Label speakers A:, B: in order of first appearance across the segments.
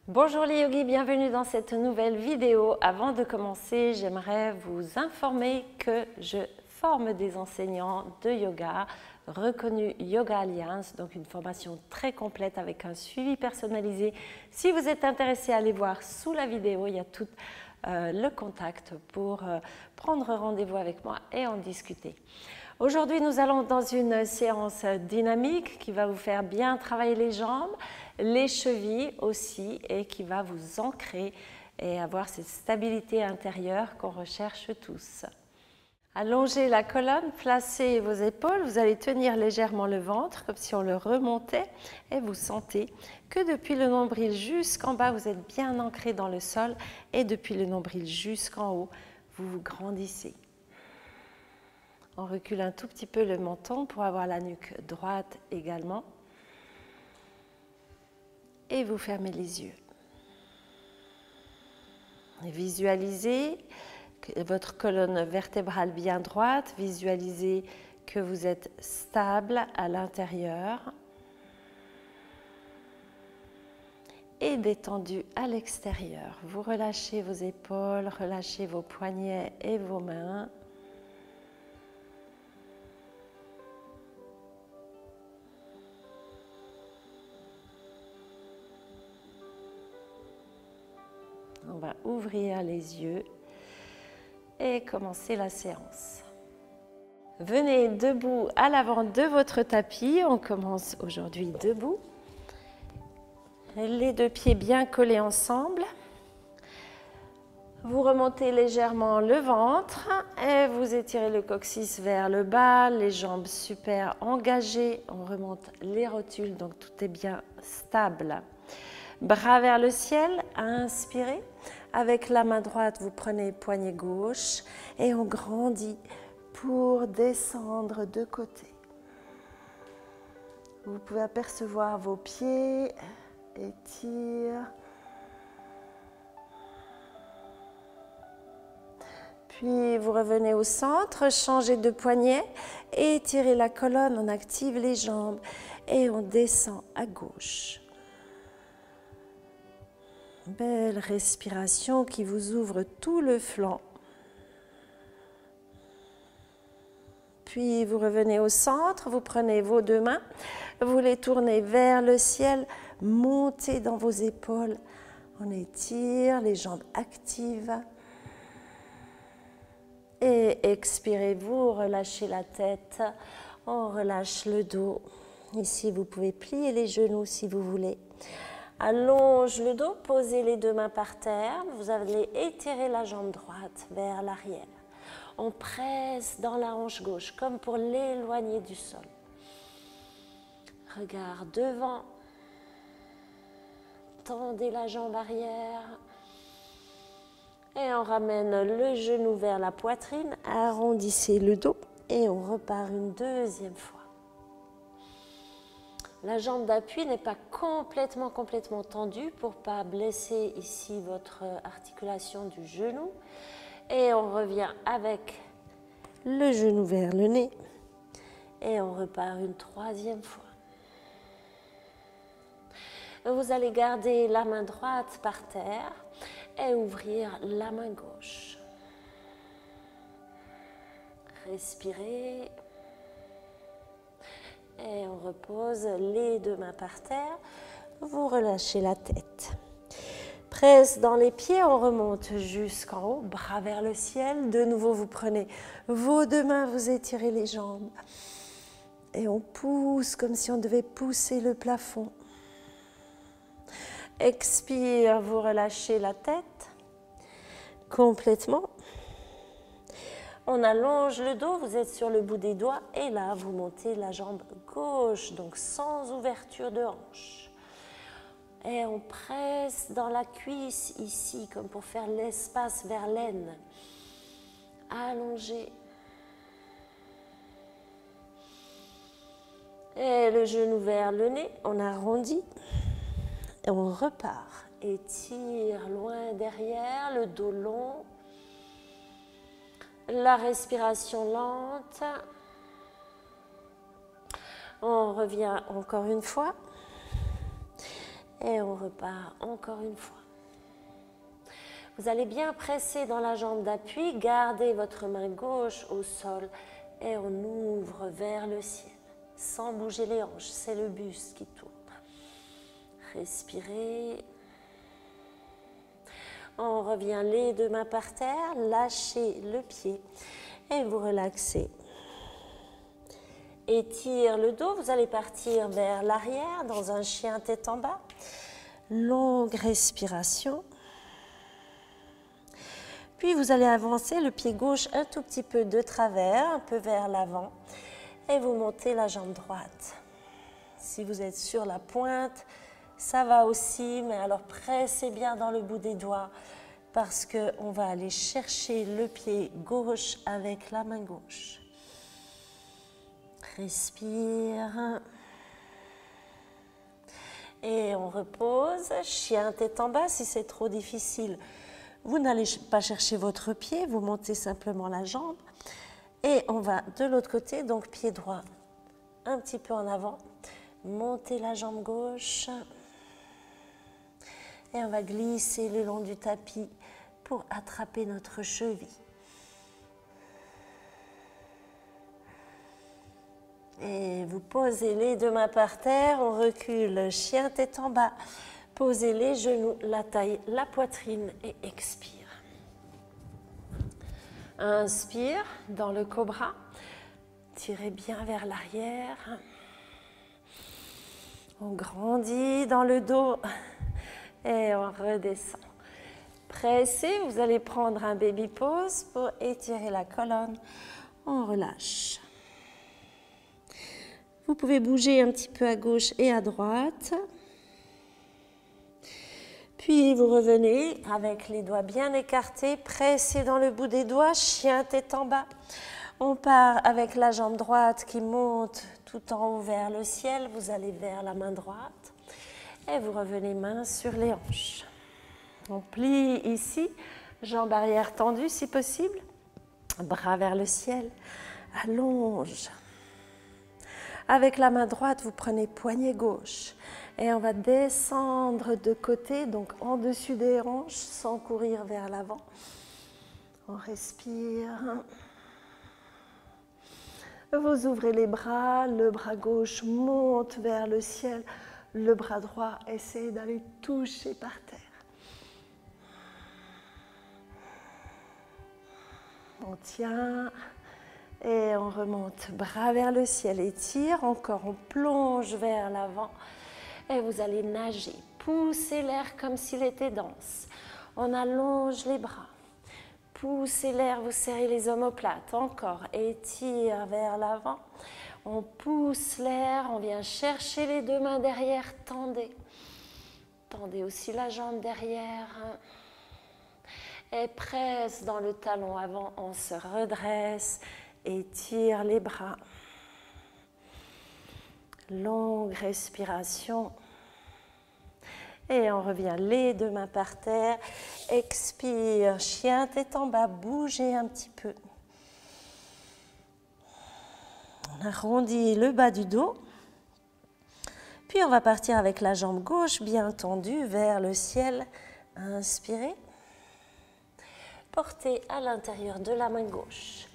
A: Bonjour les yogis, bienvenue dans cette nouvelle vidéo. Avant de commencer, j'aimerais vous informer que je forme des enseignants de yoga reconnus Yoga Alliance, donc une formation très complète avec un suivi personnalisé. Si vous êtes intéressé à aller voir sous la vidéo, il y a tout le contact pour prendre rendez-vous avec moi et en discuter. Aujourd'hui, nous allons dans une séance dynamique qui va vous faire bien travailler les jambes, les chevilles aussi, et qui va vous ancrer et avoir cette stabilité intérieure qu'on recherche tous. Allongez la colonne, placez vos épaules, vous allez tenir légèrement le ventre comme si on le remontait et vous sentez que depuis le nombril jusqu'en bas, vous êtes bien ancré dans le sol et depuis le nombril jusqu'en haut, vous vous grandissez. On recule un tout petit peu le menton pour avoir la nuque droite également. Et vous fermez les yeux. Et visualisez votre colonne vertébrale bien droite. Visualisez que vous êtes stable à l'intérieur. Et détendu à l'extérieur. Vous relâchez vos épaules, relâchez vos poignets et vos mains. On va ouvrir les yeux et commencer la séance. Venez debout à l'avant de votre tapis. On commence aujourd'hui debout. Les deux pieds bien collés ensemble. Vous remontez légèrement le ventre et vous étirez le coccyx vers le bas, les jambes super engagées. On remonte les rotules, donc tout est bien stable. Bras vers le ciel, inspirez. Avec la main droite, vous prenez poignet gauche et on grandit pour descendre de côté. Vous pouvez apercevoir vos pieds, étire. Puis vous revenez au centre, changez de poignet, étirez la colonne, on active les jambes et on descend à gauche. Belle respiration qui vous ouvre tout le flanc. Puis vous revenez au centre, vous prenez vos deux mains, vous les tournez vers le ciel, montez dans vos épaules. On étire, les jambes actives. Et expirez-vous, relâchez la tête, on relâche le dos. Ici, vous pouvez plier les genoux si vous voulez. Allonge le dos, posez les deux mains par terre. Vous allez étirer la jambe droite vers l'arrière. On presse dans la hanche gauche, comme pour l'éloigner du sol. Regard devant. Tendez la jambe arrière. Et on ramène le genou vers la poitrine. Arrondissez le dos et on repart une deuxième fois. La jambe d'appui n'est pas complètement tendue pour ne pas blesser ici votre articulation du genou. Et on revient avec le genou vers le nez. Et on repart une troisième fois. Vous allez garder la main droite par terre et ouvrir la main gauche. Respirez. Et on repose les deux mains par terre. Vous relâchez la tête. Presse dans les pieds, on remonte jusqu'en haut, bras vers le ciel. De nouveau, vous prenez vos deux mains, vous étirez les jambes. Et on pousse comme si on devait pousser le plafond. Expire, vous relâchez la tête complètement. On allonge le dos, vous êtes sur le bout des doigts et là, vous montez la jambe gauche, donc sans ouverture de hanche. Et on presse dans la cuisse ici, comme pour faire l'espace vers l'aine. Allongé. Et le genou vers le nez, on arrondit. Et on repart. Étire loin derrière, le dos long. La respiration lente. On revient encore une fois. Et on repart encore une fois. Vous allez bien presser dans la jambe d'appui, gardez votre main gauche au sol et on ouvre vers le ciel, sans bouger les hanches, c'est le buste qui tourne. Respirez. On revient les deux mains par terre, lâchez le pied et vous relaxez. Étire le dos, vous allez partir vers l'arrière dans un chien tête en bas. Longue respiration. Puis vous allez avancer le pied gauche un tout petit peu de travers, un peu vers l'avant. Et vous montez la jambe droite. Si vous êtes sur la pointe, ça va aussi, mais alors pressez bien dans le bout des doigts parce qu'on va aller chercher le pied gauche avec la main gauche. Respire. Et on repose, chien tête en bas. Si c'est trop difficile, vous n'allez pas chercher votre pied, vous montez simplement la jambe. Et on va de l'autre côté, donc pied droit un petit peu en avant. Montez la jambe gauche. Et on va glisser le long du tapis pour attraper notre cheville. Et vous posez les deux mains par terre, on recule, chien tête en bas. Posez les genoux, la taille, la poitrine et expire. Inspire dans le cobra. Tirez bien vers l'arrière. On grandit dans le dos et on redescend. Pressez, vous allez prendre un baby pose pour étirer la colonne. On relâche. Vous pouvez bouger un petit peu à gauche et à droite. Puis vous revenez avec les doigts bien écartés, pressez dans le bout des doigts, chien tête en bas. On part avec la jambe droite qui monte tout en haut vers le ciel. Vous allez vers la main droite et vous revenez main sur les hanches. On plie ici, jambes arrière tendues si possible, bras vers le ciel, allonge. Avec la main droite, vous prenez poignet gauche et on va descendre de côté, donc en dessus des hanches, sans courir vers l'avant. On respire. Vous ouvrez les bras, le bras gauche monte vers le ciel, le bras droit essaie d'aller toucher par terre. On tient et on remonte, bras vers le ciel, étire, encore on plonge vers l'avant et vous allez nager, poussez l'air comme s'il était dense. On allonge les bras, poussez l'air, vous serrez les omoplates, encore, étire vers l'avant. On pousse l'air, on vient chercher les deux mains derrière, tendez. Tendez aussi la jambe derrière. Et presse dans le talon avant, on se redresse, étire les bras. Longue respiration. Et on revient les deux mains par terre. Expire, chien tête en bas, bougez un petit peu. On arrondit le bas du dos. Puis on va partir avec la jambe gauche bien tendue vers le ciel. Inspirez. Portez à l'intérieur de la main gauche.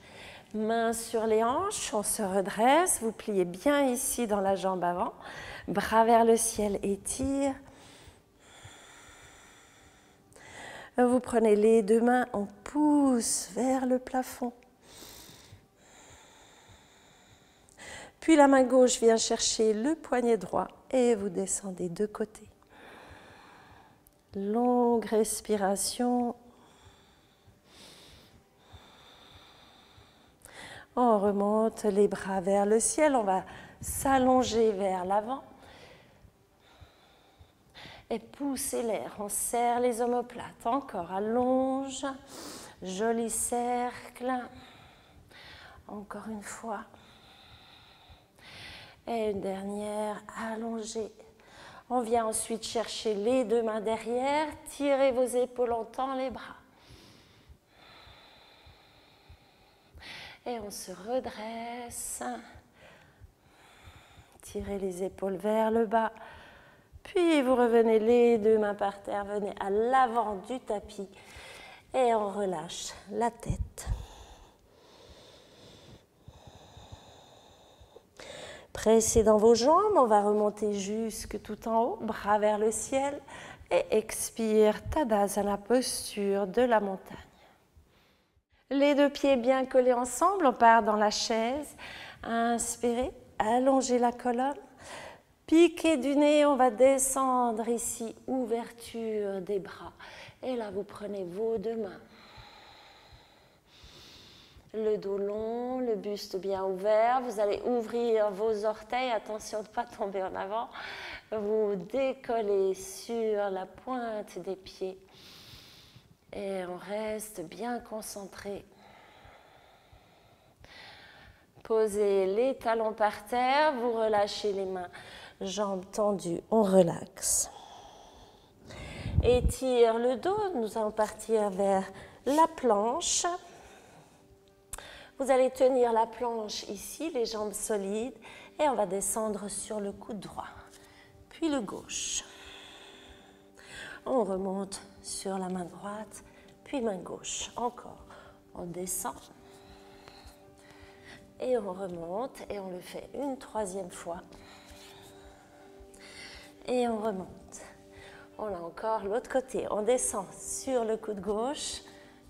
A: Main sur les hanches, on se redresse. Vous pliez bien ici dans la jambe avant. Bras vers le ciel, étire. Vous prenez les deux mains, on pousse vers le plafond. Puis la main gauche vient chercher le poignet droit et vous descendez de côté. Longue respiration. On remonte les bras vers le ciel, on va s'allonger vers l'avant. Et poussez l'air, on serre les omoplates, encore allonge, joli cercle, encore une fois. Et une dernière, allongée. On vient ensuite chercher les deux mains derrière, tirez vos épaules, on tend les bras. Et on se redresse, tirez les épaules vers le bas. Puis vous revenez les deux mains par terre, venez à l'avant du tapis et on relâche la tête. Pressez dans vos jambes, on va remonter jusque tout en haut, bras vers le ciel et expire, Tadasana, posture de la montagne. Les deux pieds bien collés ensemble, on part dans la chaise. Inspirez, allongez la colonne. Piquez du nez, on va descendre ici, ouverture des bras. Et là, vous prenez vos deux mains. Le dos long, le buste bien ouvert. Vous allez ouvrir vos orteils, attention de ne pas tomber en avant. Vous décollez sur la pointe des pieds. Et on reste bien concentré. Posez les talons par terre, vous relâchez les mains, jambes tendues, on relaxe. Étire le dos, nous allons partir vers la planche. Vous allez tenir la planche ici, les jambes solides, et on va descendre sur le coude droit, puis le gauche. On remonte sur la main droite, puis main gauche. Encore, on descend. Et on remonte, et on le fait une troisième fois. Et on remonte. On a encore l'autre côté. On descend sur le coude gauche,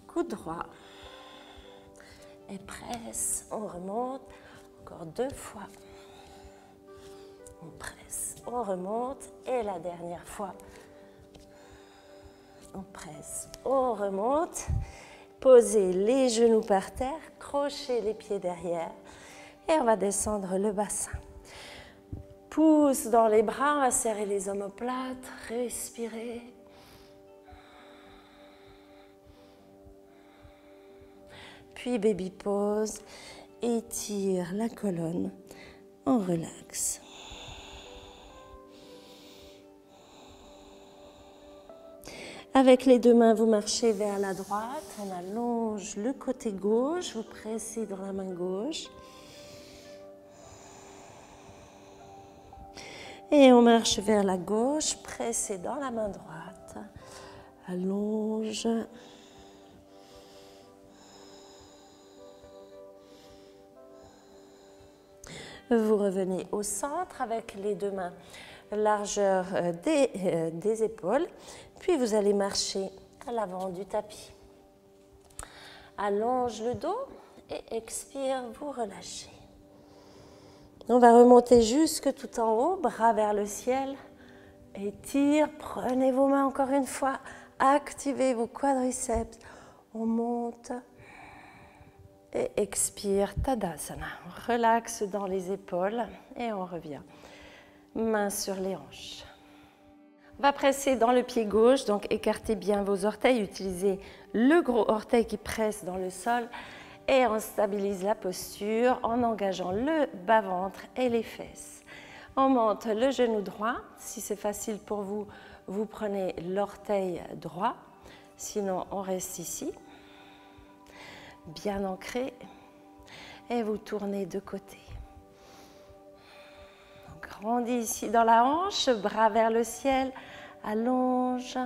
A: coude droit. Et presse, on remonte. Encore deux fois. On presse, on remonte. Et la dernière fois. On presse, on remonte. Posez les genoux par terre, crochez les pieds derrière. Et on va descendre le bassin. Pouce dans les bras, on va serrer les omoplates, respirez. Puis baby pose, étire la colonne, on relaxe. Avec les deux mains, vous marchez vers la droite, on allonge le côté gauche, vous pressez dans la main gauche. Et on marche vers la gauche, pressez dans la main droite, allonge. Vous revenez au centre avec les deux mains, largeur des épaules, puis vous allez marcher à l'avant du tapis. Allonge le dos et expire, vous relâchez. On va remonter jusque tout en haut, bras vers le ciel. Étire, prenez vos mains encore une fois, activez vos quadriceps. On monte et expire, Tadasana. On relaxe dans les épaules et on revient. Mains sur les hanches. On va presser dans le pied gauche, donc écartez bien vos orteils, utilisez le gros orteil qui presse dans le sol. Et on stabilise la posture en engageant le bas-ventre et les fesses. On monte le genou droit. Si c'est facile pour vous, vous prenez l'orteil droit. Sinon, on reste ici, bien ancré. Et vous tournez de côté. On grandit ici dans la hanche, bras vers le ciel, allonge.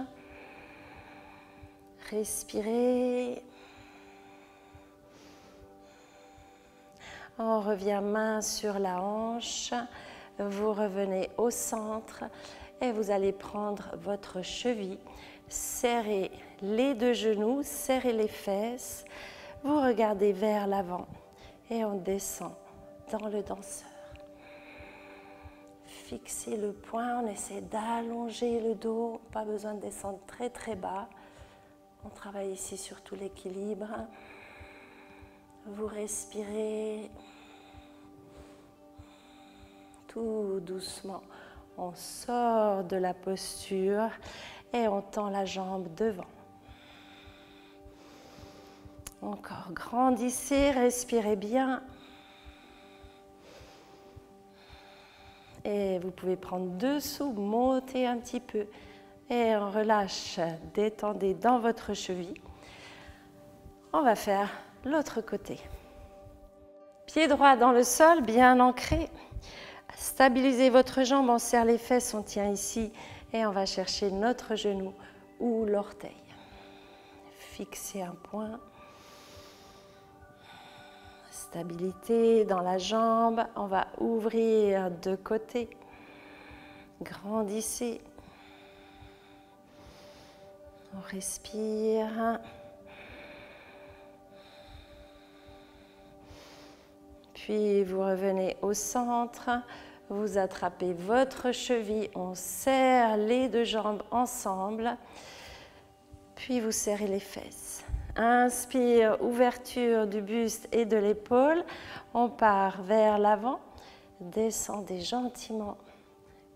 A: Respirez. On revient main sur la hanche, vous revenez au centre et vous allez prendre votre cheville, serrez les deux genoux, serrez les fesses, vous regardez vers l'avant et on descend dans le danseur. Fixez le poing, on essaie d'allonger le dos, pas besoin de descendre très très bas. On travaille ici sur tout l'équilibre. Vous respirez tout doucement. On sort de la posture et on tend la jambe devant. Encore, grandissez, respirez bien. Et vous pouvez prendre dessous, monter un petit peu. Et on relâche, détendez dans votre cheville. On va faire l'autre côté. Pied droit dans le sol, bien ancré. Stabilisez votre jambe, on serre les fesses, on tient ici et on va chercher notre genou ou l'orteil. Fixez un point. Stabilité dans la jambe, on va ouvrir de côté. Grandissez. On respire. Puis vous revenez au centre. Vous attrapez votre cheville. On serre les deux jambes ensemble. Puis vous serrez les fesses. Inspire, ouverture du buste et de l'épaule. On part vers l'avant. Descendez gentiment.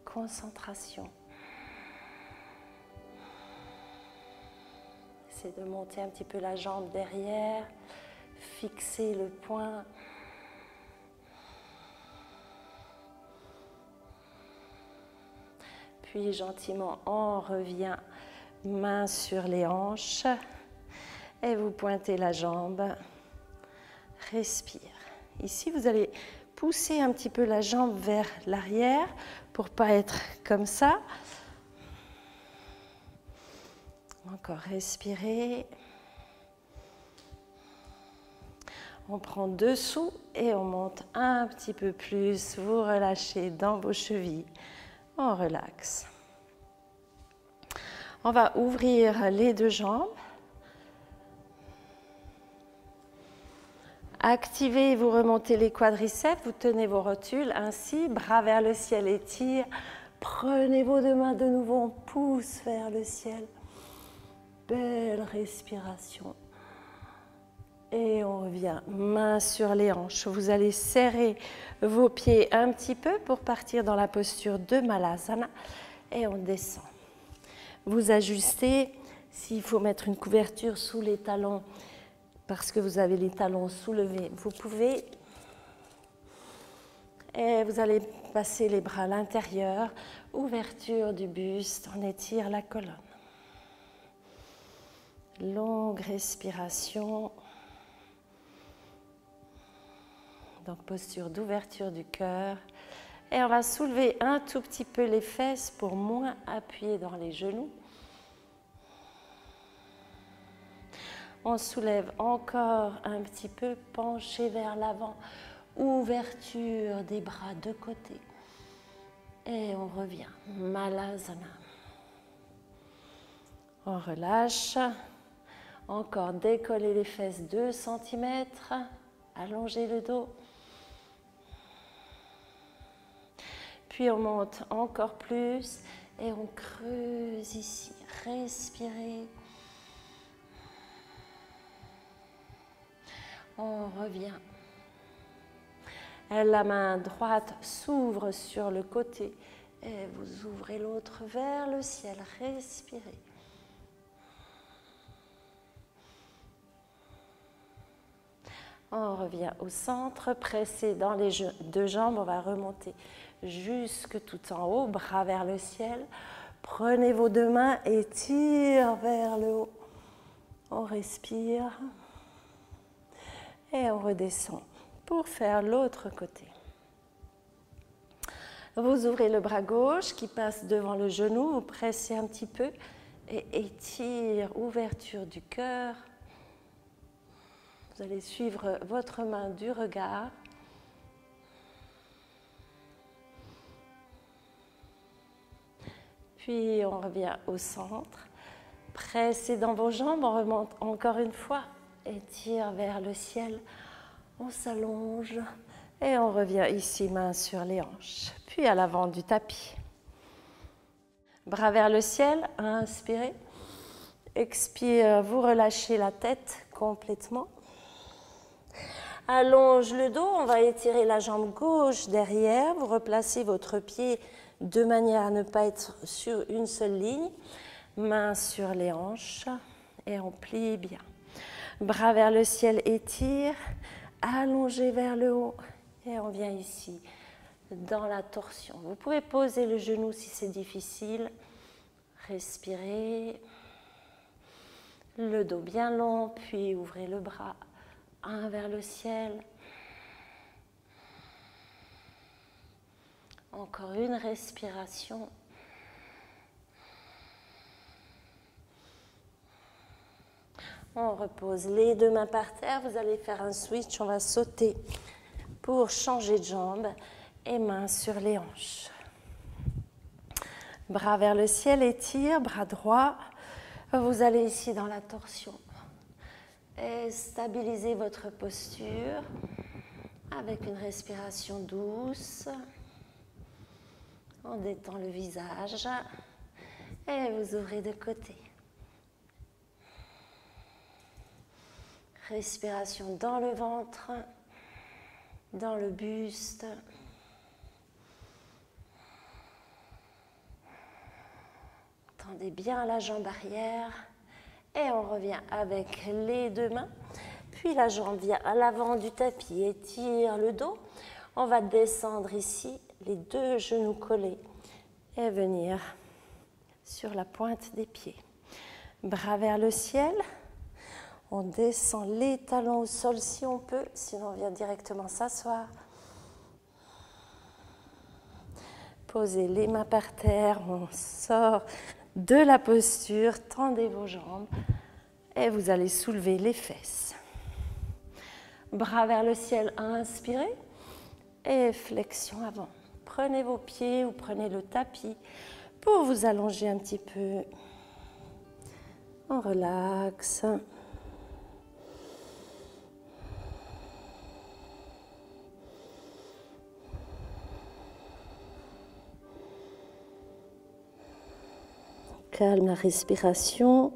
A: Concentration. Essayez de monter un petit peu la jambe derrière. Fixez le poing. Puis gentiment, on revient, main sur les hanches. Et vous pointez la jambe. Respire. Ici, vous allez pousser un petit peu la jambe vers l'arrière pour ne pas être comme ça. Encore respirer. On prend dessous et on monte un petit peu plus. Vous relâchez dans vos chevilles. On relaxe. On va ouvrir les deux jambes. Activez, vous remontez les quadriceps, vous tenez vos rotules ainsi, bras vers le ciel, étire. Prenez vos deux mains de nouveau, on pousse vers le ciel. Belle respiration. Et on revient, main sur les hanches. Vous allez serrer vos pieds un petit peu pour partir dans la posture de Malasana. Et on descend. Vous ajustez, s'il faut mettre une couverture sous les talons, parce que vous avez les talons soulevés, vous pouvez. Et vous allez passer les bras à l'intérieur, ouverture du buste, on étire la colonne. Longue respiration. Donc posture d'ouverture du cœur. Et on va soulever un tout petit peu les fesses pour moins appuyer dans les genoux. On soulève encore un petit peu, penché vers l'avant. Ouverture des bras de côté. Et on revient. Malasana. On relâche. Encore décoller les fesses 2 cm. Allongez le dos. Puis on monte encore plus et on creuse ici. Respirez. On revient. La main droite s'ouvre sur le côté et vous ouvrez l'autre vers le ciel. Respirez. On revient au centre, pressé dans les deux jambes, on va remonter jusque tout en haut, bras vers le ciel. Prenez vos deux mains et tire vers le haut. On respire et on redescend pour faire l'autre côté. Vous ouvrez le bras gauche qui passe devant le genou, vous pressez un petit peu et étire, ouverture du cœur. Vous allez suivre votre main du regard. Puis on revient au centre. Pressez dans vos jambes, on remonte encore une fois. Étire vers le ciel. On s'allonge et on revient ici, main sur les hanches. Puis à l'avant du tapis. Bras vers le ciel, inspirez. Expire, vous relâchez la tête complètement. Allonge le dos, on va étirer la jambe gauche derrière. Vous replacez votre pied de manière à ne pas être sur une seule ligne. Main sur les hanches et on plie bien. Bras vers le ciel, étire. Allongez vers le haut et on vient ici dans la torsion. Vous pouvez poser le genou si c'est difficile. Respirez. Le dos bien long, puis ouvrez le bras. Un vers le ciel. Encore une respiration. On repose les deux mains par terre. Vous allez faire un switch. On va sauter pour changer de jambe et mains sur les hanches. Bras vers le ciel, étire, bras droit. Vous allez ici dans la torsion. Et stabilisez votre posture avec une respiration douce. On détend le visage et vous ouvrez de côté. Respiration dans le ventre, dans le buste. Tendez bien la jambe arrière et on revient avec les deux mains. Puis la jambe vient à l'avant du tapis, étire le dos. On va descendre ici, les deux genoux collés et venir sur la pointe des pieds. Bras vers le ciel. On descend les talons au sol si on peut, sinon on vient directement s'asseoir. Posez les mains par terre, on sort de la posture, tendez vos jambes et vous allez soulever les fesses. Bras vers le ciel, inspirez et flexion avant. Prenez vos pieds ou prenez le tapis pour vous allonger un petit peu. On relaxe. Calme la respiration.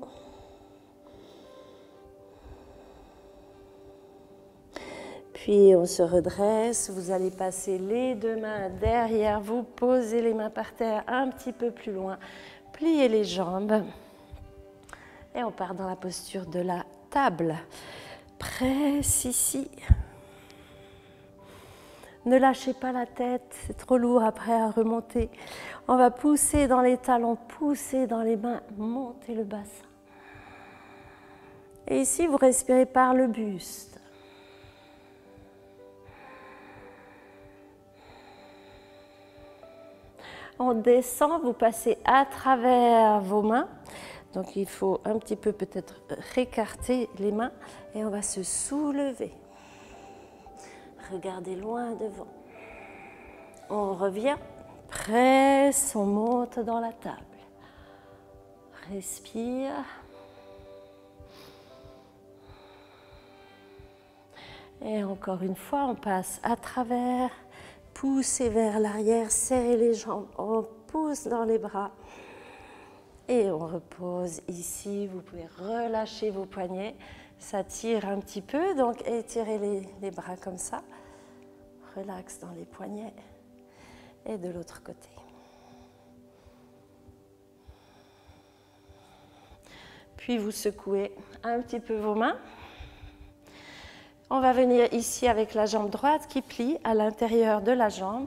A: Puis on se redresse, vous allez passer les deux mains derrière vous, posez les mains par terre un petit peu plus loin, pliez les jambes et on part dans la posture de la table. Presse ici. Ne lâchez pas la tête, c'est trop lourd après à remonter. On va pousser dans les talons, pousser dans les mains, monter le bassin. Et ici, vous respirez par le buste. On descend, vous passez à travers vos mains. Donc il faut un petit peu peut-être récarter les mains et on va se soulever. Regardez loin devant. On revient, presse, on monte dans la table. Respire. Et encore une fois, on passe à travers. Poussez vers l'arrière, serrez les jambes, on pousse dans les bras et on repose ici. Vous pouvez relâcher vos poignets, ça tire un petit peu, donc étirez les bras comme ça. Relax dans les poignets et de l'autre côté. Puis vous secouez un petit peu vos mains. On va venir ici avec la jambe droite qui plie à l'intérieur de la jambe,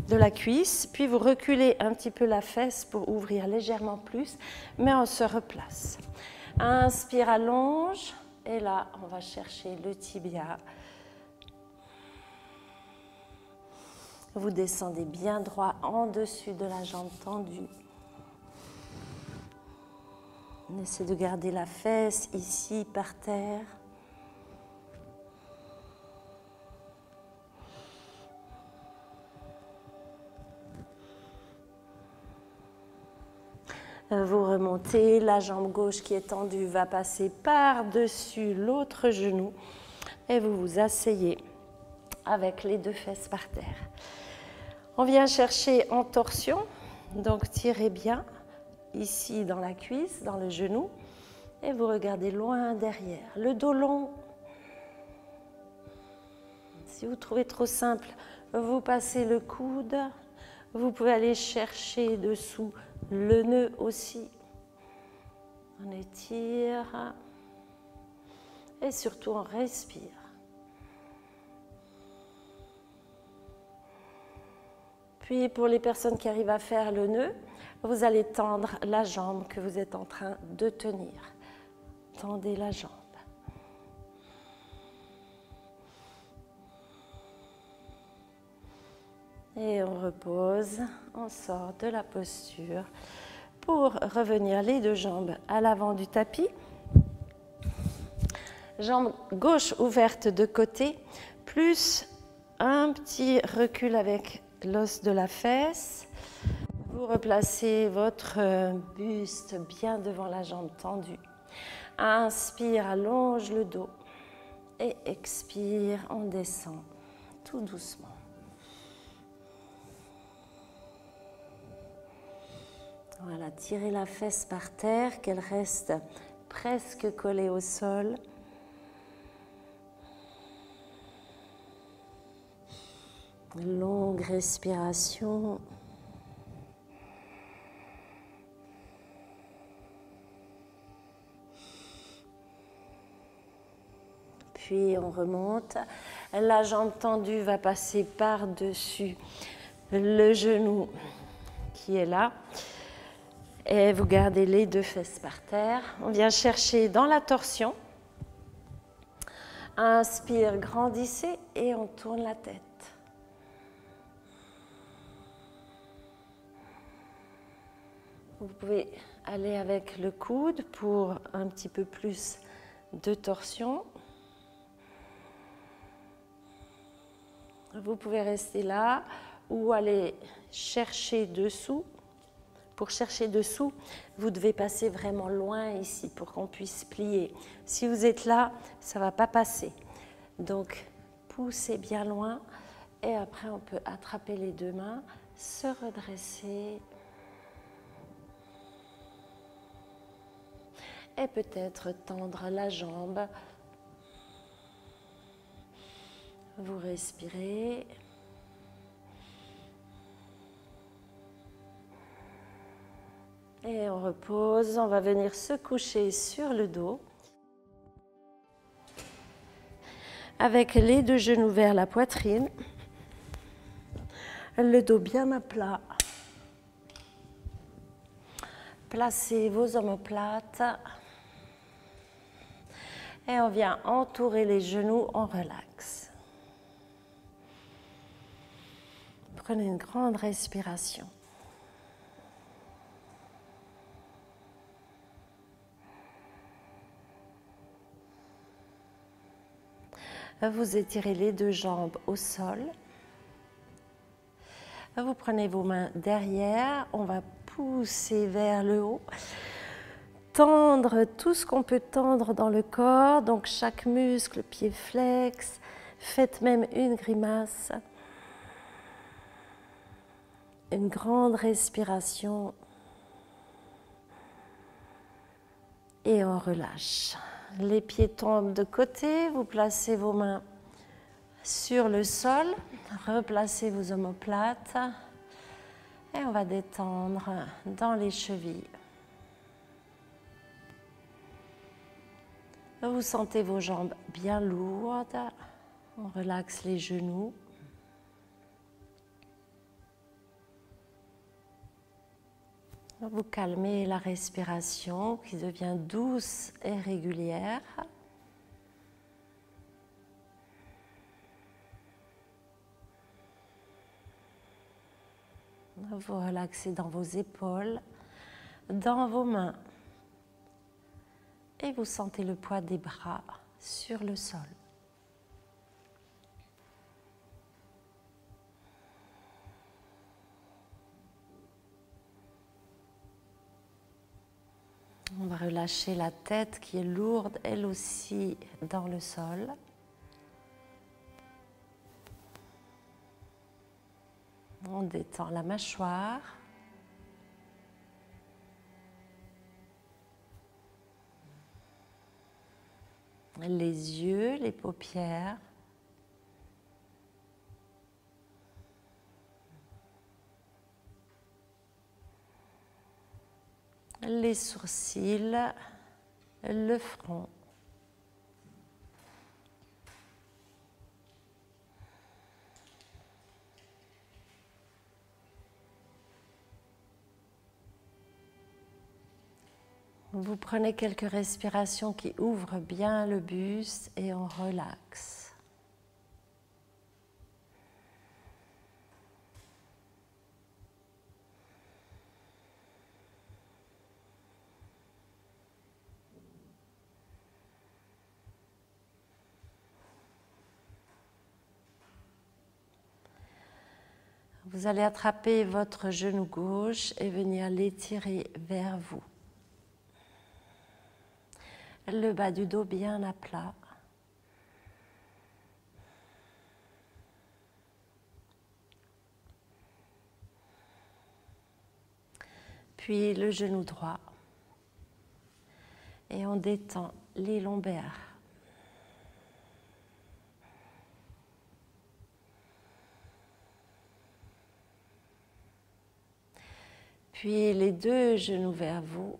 A: de la cuisse. Puis vous reculez un petit peu la fesse pour ouvrir légèrement plus, mais on se replace. Inspire, allonge. Et là, on va chercher le tibia. Vous descendez bien droit en dessus de la jambe tendue. On essaie de garder la fesse ici par terre. Vous remontez, la jambe gauche qui est tendue va passer par-dessus l'autre genou et vous vous asseyez avec les deux fesses par terre. On vient chercher en torsion, donc tirez bien ici dans la cuisse, dans le genou et vous regardez loin derrière, le dos long. Si vous trouvez trop simple, vous passez le coude, vous pouvez aller chercher dessous le nœud aussi. On étire et surtout on respire. Puis pour les personnes qui arrivent à faire le nœud, vous allez tendre la jambe que vous êtes en train de tenir. Tendez la jambe. Et on repose, on sort de la posture pour revenir les deux jambes à l'avant du tapis. Jambe gauche ouverte de côté, plus un petit recul avec l'os de la fesse. Vous replacez votre buste bien devant la jambe tendue. Inspire, allonge le dos. Et expire, on descend tout doucement. Voilà, tirez la fesse par terre, qu'elle reste presque collée au sol. Longue respiration. Puis on remonte. La jambe tendue va passer par-dessus le genou qui est là. Et vous gardez les deux fesses par terre. On vient chercher dans la torsion. Inspire, grandissez et on tourne la tête. Vous pouvez aller avec le coude pour un petit peu plus de torsion. Vous pouvez rester là ou aller chercher dessous. Pour chercher dessous, vous devez passer vraiment loin ici pour qu'on puisse plier. Si vous êtes là, ça ne va pas passer. Donc, poussez bien loin et après on peut attraper les deux mains, se redresser et peut-être tendre la jambe. Vous respirez. Et on repose, on va venir se coucher sur le dos. Avec les deux genoux vers la poitrine. Le dos bien à plat. Placez vos omoplates. Et on vient entourer les genoux, on relaxe. Prenez une grande respiration. Vous étirez les deux jambes au sol. Vous prenez vos mains derrière, on va pousser vers le haut. Tendre tout ce qu'on peut tendre dans le corps, donc chaque muscle, pied flex. Faites même une grimace. Une grande respiration. Et on relâche. Les pieds tombent de côté, vous placez vos mains sur le sol, replacez vos omoplates et on va détendre dans les chevilles. Vous sentez vos jambes bien lourdes, on relaxe les genoux. Vous calmez la respiration qui devient douce et régulière. Vous relaxez dans vos épaules, dans vos mains. Et vous sentez le poids des bras sur le sol. On va relâcher la tête qui est lourde, elle aussi, dans le sol. On détend la mâchoire. Les yeux, les paupières. Les sourcils, le front. Vous prenez quelques respirations qui ouvrent bien le buste et on relaxe. Vous allez attraper votre genou gauche et venir l'étirer vers vous. Le bas du dos bien à plat. Puis le genou droit. Et on détend les lombaires. Puis les deux genoux vers vous.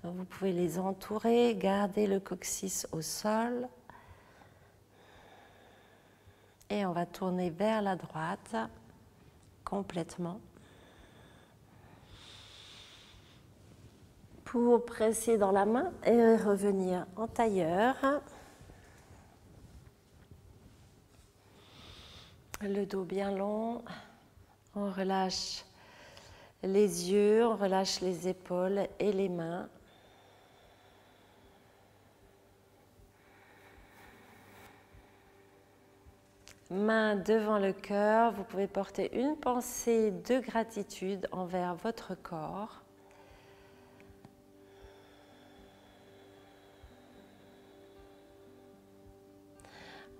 A: Vous pouvez les entourer, garder le coccyx au sol. Et on va tourner vers la droite complètement. Pour presser dans la main et revenir en tailleur. Le dos bien long. On relâche les yeux, on relâche les épaules et les mains. Main devant le cœur, vous pouvez porter une pensée de gratitude envers votre corps.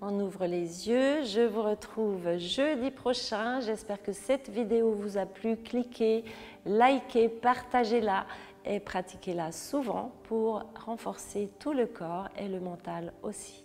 A: On ouvre les yeux, je vous retrouve jeudi prochain. J'espère que cette vidéo vous a plu. Cliquez, likez, partagez-la et pratiquez-la souvent pour renforcer tout le corps et le mental aussi.